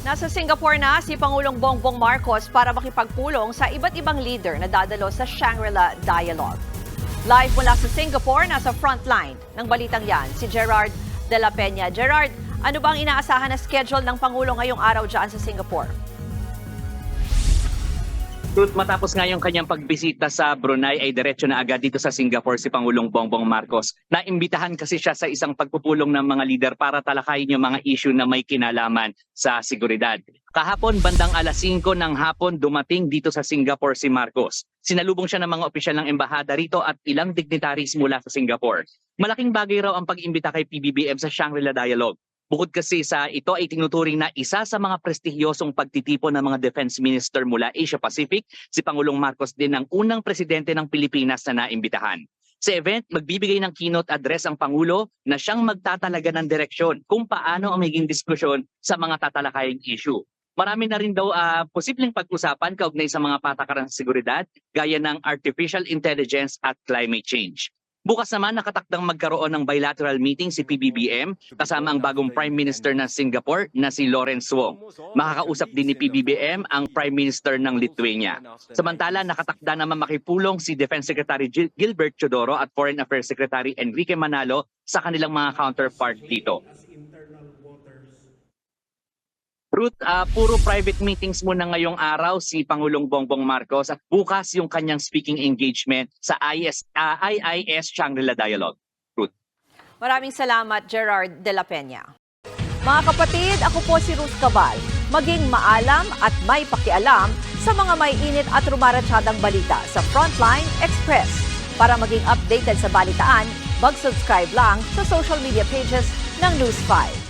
Nasa Singapore na si Pangulong Bongbong Marcos para makipagpulong sa iba't ibang leader na dadalo sa Shangri-La Dialogue. Live mula sa Singapore, nasa frontline ng balitang yan, si Gerard de la Peña. Gerard, ano bang inaasahan na schedule ng Pangulo ngayong araw dyan sa Singapore? Matapos nga yung kanyang pagbisita sa Brunei ay diretso na agad dito sa Singapore si Pangulong Bongbong Marcos. Naimbitahan kasi siya sa isang pagpupulong ng mga lider para talakayin yung mga issue na may kinalaman sa seguridad. Kahapon bandang alas 5 ng hapon dumating dito sa Singapore si Marcos. Sinalubong siya ng mga opisyal ng embahada rito at ilang dignitaries mula sa Singapore. Malaking bagay raw ang pag-imbita kay PBBM sa Shangri-La Dialogue. Bukod kasi sa ito ay tinuturing na isa sa mga prestihiyosong pagtitipon ng mga defense minister mula Asia Pacific, si Pangulong Marcos din ang unang presidente ng Pilipinas na naimbitahan. Sa event, magbibigay ng keynote address ang Pangulo na siyang magtatalaga ng direksyon kung paano ang magiging diskusyon sa mga tatalakayang issue. Marami na rin daw posibleng pag-usapan kaugnay sa mga patakaran sa seguridad gaya ng artificial intelligence at climate change. Bukas naman nakatakdang magkaroon ng bilateral meeting si PBBM kasama ang bagong Prime Minister ng Singapore na si Lawrence Wong. Makakausap din ni PBBM ang Prime Minister ng Lithuania. Samantala nakatakda naman makipulong si Defense Secretary Gilbert Chodoro at Foreign Affairs Secretary Enrique Manalo sa kanilang mga counterpart dito. Ruth, puro private meetings muna ngayong araw si Pangulong Bongbong Marcos at bukas yung kanyang speaking engagement sa IIS Shangri-La Dialogue. Ruth. Maraming salamat, Gerard de la Peña. Mga kapatid, ako po si Ruth Cabal. Maging maalam at may pakialam sa mga may init at rumaratsyadang balita sa Frontline Express. Para maging updated sa balitaan, mag-subscribe lang sa social media pages ng News 5.